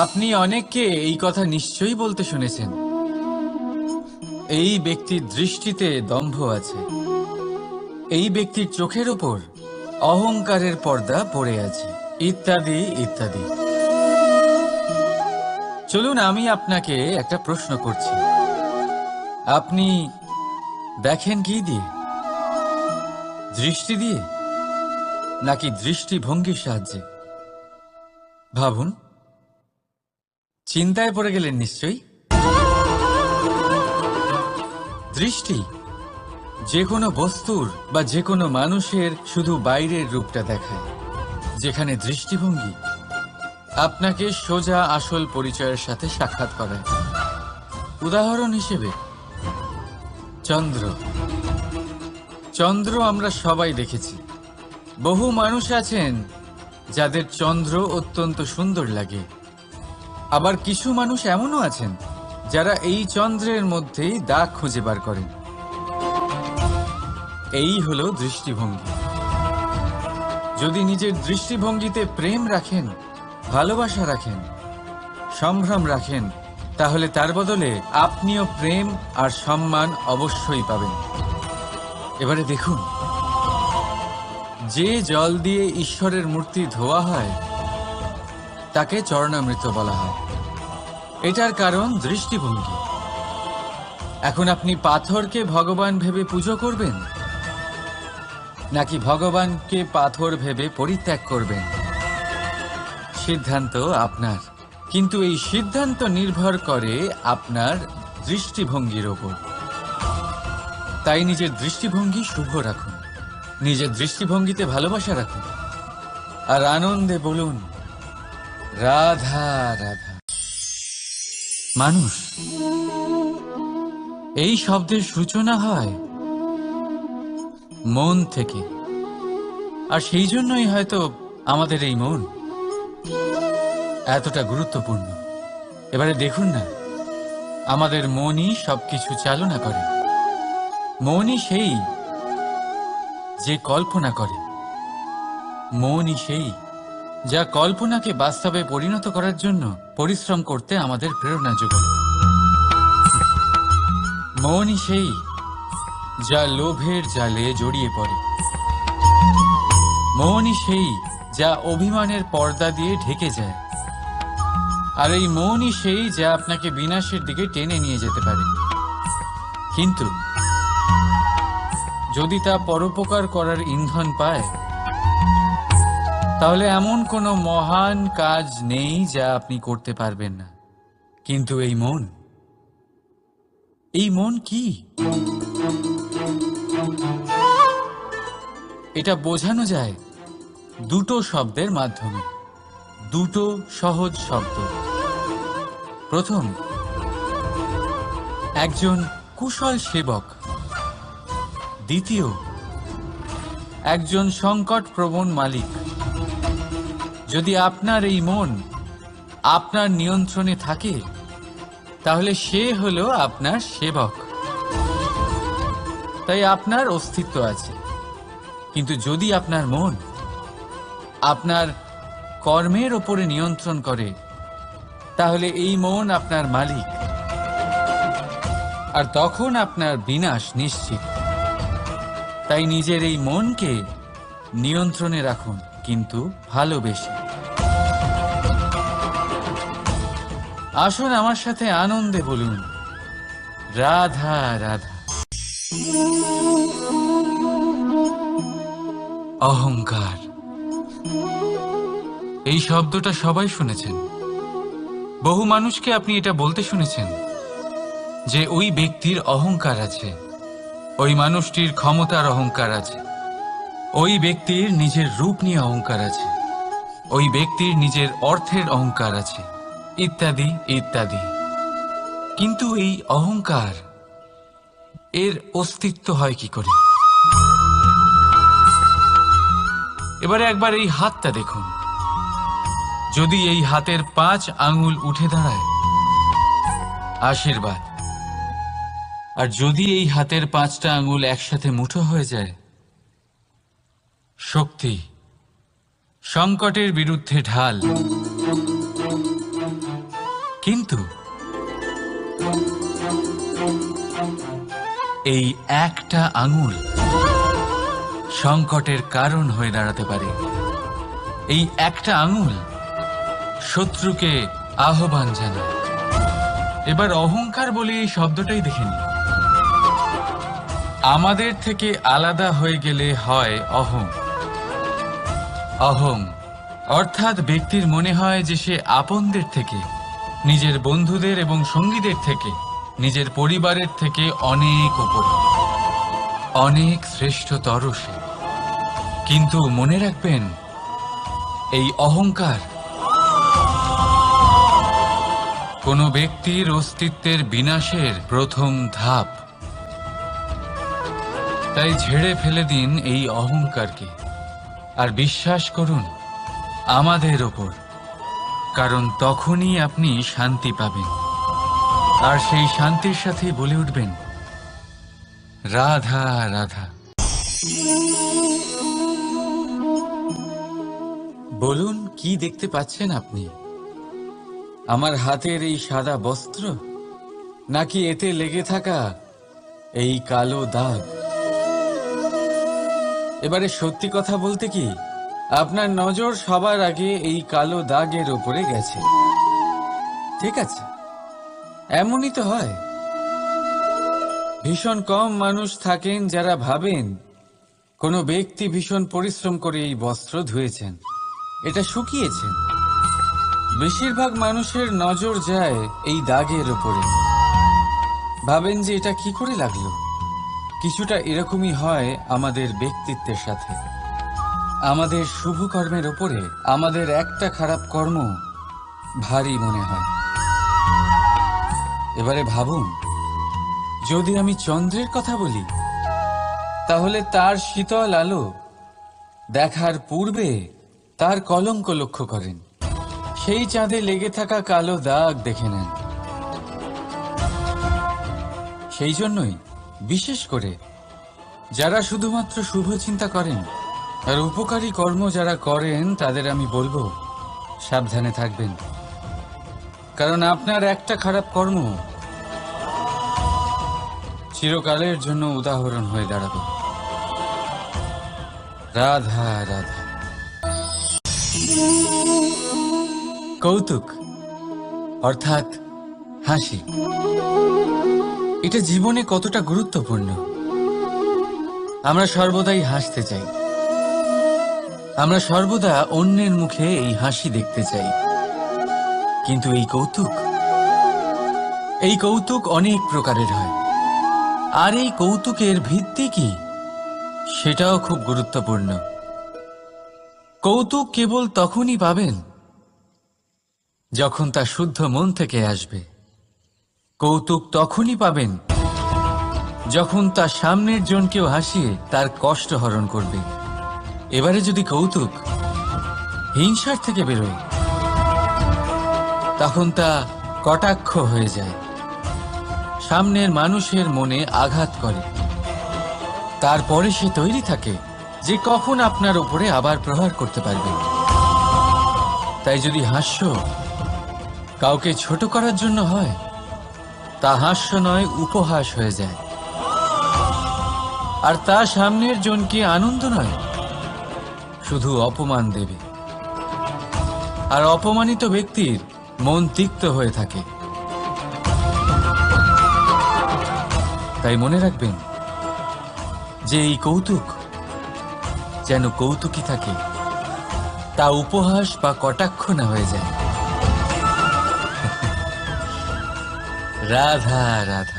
আপনি অনেককে এই কথা নিশ্চয়ই বলতে শুনেছেন, এই ব্যক্তির দৃষ্টিতে দম্ভ আছে, এই ব্যক্তির চোখের ওপর অহংকারের পর্দা পড়ে আছে, ইত্যাদি ইত্যাদি। চলুন আমি আপনাকে একটা প্রশ্ন করছি, আপনি দেখেন কি দিয়ে? দৃষ্টি দিয়ে নাকি দৃষ্টিভঙ্গির সাহায্যে? ভাবুন, চিন্তায় পড়ে গেলেন নিশ্চয়ই। দৃষ্টি যে কোনো বস্তুর বা যে কোনো মানুষের শুধু বাইরের রূপটা দেখায়, যেখানে দৃষ্টিভঙ্গি আপনাকে সোজা আসল পরিচয়ের সাথে সাক্ষাৎ করায়। উদাহরণ হিসেবে চন্দ্র। চন্দ্র আমরা সবাই দেখেছি। বহু মানুষ আছেন যাদের চন্দ্র অত্যন্ত সুন্দর লাগে, আবার কিছু মানুষ এমনও আছেন যারা এই চন্দ্রের মধ্যেই দাগ খুঁজে বার করেন। এই হলো দৃষ্টিভঙ্গি। যদি নিজের দৃষ্টিভঙ্গিতে প্রেম রাখেন, ভালোবাসা রাখেন, সম্ভ্রম রাখেন, তাহলে তার বদলে আপনিও প্রেম আর সম্মান অবশ্যই পাবেন। এবারে দেখুন, যে জল দিয়ে ঈশ্বরের মূর্তি ধোয়া হয় তাকে চরণামৃত বলা হয়। এটার কারণ দৃষ্টিভঙ্গি। এখন আপনি পাথরকে ভগবান ভেবে পুজো করবেন নাকি ভগবানকে পাথর ভেবে পরিত্যাগ করবেন? সিদ্ধান্ত আপনার, কিন্তু এই সিদ্ধান্ত নির্ভর করে আপনার দৃষ্টিভঙ্গির ওপর। তাই নিজের দৃষ্টিভঙ্গি শুভ রাখুন, নিজের দৃষ্টিভঙ্গিতে ভালোবাসা রাখুন, আর আনন্দে বলুন রাধা রাধা। মানুষ, এই শব্দের সূচনা হয় মন থেকে, আর সেই জন্যই হয়তো আমাদের এই মন এতটা গুরুত্বপূর্ণ। এবারে দেখুন না, আমাদের মনই সবকিছু চালনা করে। মনই সেই যে কল্পনা করে, মনই সেই যা কল্পনাকে বাস্তবে পরিণত করার জন্য পরিশ্রম করতে আমাদের প্রেরণা যোগায়। মনই সেই যা লোভের জালে জড়িয়ে পড়ে। মনই সেই যা অভিমানের পর্দা দিয়ে ঢেকে যায়। আর এই মনই সেই যা আপনাকে বিনাশের দিকে টেনে নিয়ে যেতে পারে। কিন্তু যদি তা পরোপকার করার ইন্ধন পায়, তাহলে এমন কোনো মহান কাজ নেই যা আপনি করতে পারবেন না। কিন্তু এই মন কি? এটা বোঝানো যায় দুটো শব্দের মাধ্যমে, দুটো সহজ শব্দ। প্রথম, একজন কুশল সেবক। দ্বিতীয়, একজন সংকটপ্রবণ মালিক। যদি আপনার এই মন আপনার নিয়ন্ত্রণে থাকে, তাহলে সে হলো আপনার সেবক। তাই আপনার অস্তিত্ব আছে। কিন্তু যদি আপনার মন আপনার কর্মের ওপরে নিয়ন্ত্রণ করে, তাহলে এই মন আপনার মালিক, আর তখন আপনার বিনাশ নিশ্চিত। তাই নিজের এই মনকে নিয়ন্ত্রণে রাখুন, কিন্তু ভালোবেসে। আসুন আমার সাথে আনন্দে বলুন রাধা রাধা। অহংকার, এই শব্দটা সবাই শুনেছেন। বহু মানুষকে আপনি এটা বলতে শুনেছেন যে ওই ব্যক্তির অহংকার আছে, ওই মানুষটির ক্ষমতার অহংকার আছে, ওই ব্যক্তির নিজের রূপ নিয়ে অহংকার আছে, ওই ব্যক্তির নিজের অর্থের অহংকার আছে, ইত্যাদি ইত্যাদি। কিন্তু এই অহংকার, এর অস্তিত্ব হয় কি করে? এবারে একবার এই হাতটা দেখুন। যদি এই হাতের 5 আঙ্গুল উঠে দাঁড়ায়, আশীর্বাদ। আর যদি এই হাতের 5টা আঙ্গুল একসাথে মুঠো হয়ে যায়, শক্তি। সংকটের বিরুদ্ধে ঢাল। কিন্তু এই একটা আঙুল সংকটের কারণ হয়ে দাঁড়াতে পারে। এই একটা আঙুল শত্রুকে আহ্বান জানায়। এবার অহংকার বলে এই শব্দটাই দেখে নিন। আমাদের থেকে আলাদা হয়ে গেলে হয় অহং। অহং অর্থাৎ ব্যক্তির মনে হয় যে সে আপনদের থেকে, নিজের বন্ধুদের এবং সঙ্গীদের থেকে, নিজের পরিবারের থেকে অনেক উপরে, অনেক শ্রেষ্ঠতর সে। কিন্তু মনে রাখবেন, এই অহংকার কোনো ব্যক্তির অস্তিত্বের বিনাশের প্রথম ধাপ। তাই ঝেড়ে ফেলে দিন এই অহংকারকে, আর বিশ্বাস করুন আমাদের ওপর, কারণ তখনই আপনি শান্তি পাবেন। আর সেই শান্তির সাথে বলে উঠবেন, রাধা রাধা। বলুন, কি দেখতে পাচ্ছেন আপনি? আমার হাতের এই সাদা বস্ত্র, নাকি এতে লেগে থাকা এই কালো দাগ? এবারে সত্যি কথা বলতে কি, আপনার নজর সবার আগে এই কালো দাগের ওপরে গেছে। ঠিক আছে, এমনই তো হয়। ভীষণ কম মানুষ থাকেন যারা ভাবেন কোনো ব্যক্তি ভীষণ পরিশ্রম করে এই বস্ত্র ধুয়েছেন, এটা শুকিয়েছেন। বেশিরভাগ মানুষের নজর যায় এই দাগের ওপরে, ভাবেন যে এটা কি করে লাগলো। কিছুটা এরকমই হয় আমাদের ব্যক্তিত্বের সাথে। আমাদের শুভ কর্মের ওপরে আমাদের একটা খারাপ কর্ম ভারী মনে হয়। এবারে ভাবুন, যদি আমি চন্দ্রের কথা বলি, তাহলে তার শীতল আলো দেখার পূর্বে তার কলঙ্ক লক্ষ্য করেন, সেই চাঁদে লেগে থাকা কালো দাগ দেখে নেন। সেই জন্যই বিশেষ করে যারা শুধুমাত্র শুভ চিন্তা করেন আর উপকারী কর্ম যারা করেন, তাদের আমি বলবো সাবধানে থাকবেন, কারণ আপনার একটা খারাপ কর্ম চিরকালের জন্য উদাহরণ হয়ে দাঁড়াবে। রাধা রাধা। কৌতুক অর্থাৎ হাসি, এটা জীবনে কতটা গুরুত্বপূর্ণ। আমরা সর্বদাই হাসতে চাই, আমরা সর্বদা অন্যের মুখে এই হাসি দেখতে চাই। কিন্তু এই কৌতুক অনেক প্রকারের হয়, আর এই কৌতুকের ভিত্তি কি সেটাও খুব গুরুত্বপূর্ণ। কৌতুক কেবল তখনই পাবেন যখন তা শুদ্ধ মন থেকে আসবে। কৌতুক তখনই পাবেন যখন তা সামনের জনকেও হাসিয়ে তার কষ্ট হরণ করবে। এবারে যদি কৌতুক হিংসার থেকে বেরোয়, তখন তা কটাক্ষ হয়ে যায়, সামনের মানুষের মনে আঘাত করে। তারপরে সে তৈরি থাকে যে কখন আপনার উপরে আবার প্রহার করতে পারবে। তাই যদি হাস্য কাউকে ছোট করার জন্য হয়, তা হাস্য নয়, উপহাস হয়ে যায়। আর তা সামনের জনকে আনন্দ নয়, শুধু অপমান দেবে। আর অপমানিত ব্যক্তির মন তিক্ত হয়ে থাকে। তাই মনে রাখবেন যে এই কৌতুক যেন কৌতুকই থাকে, তা উপহাস বা কটাক্ষ না হয়ে যায়। রাধা রাধা।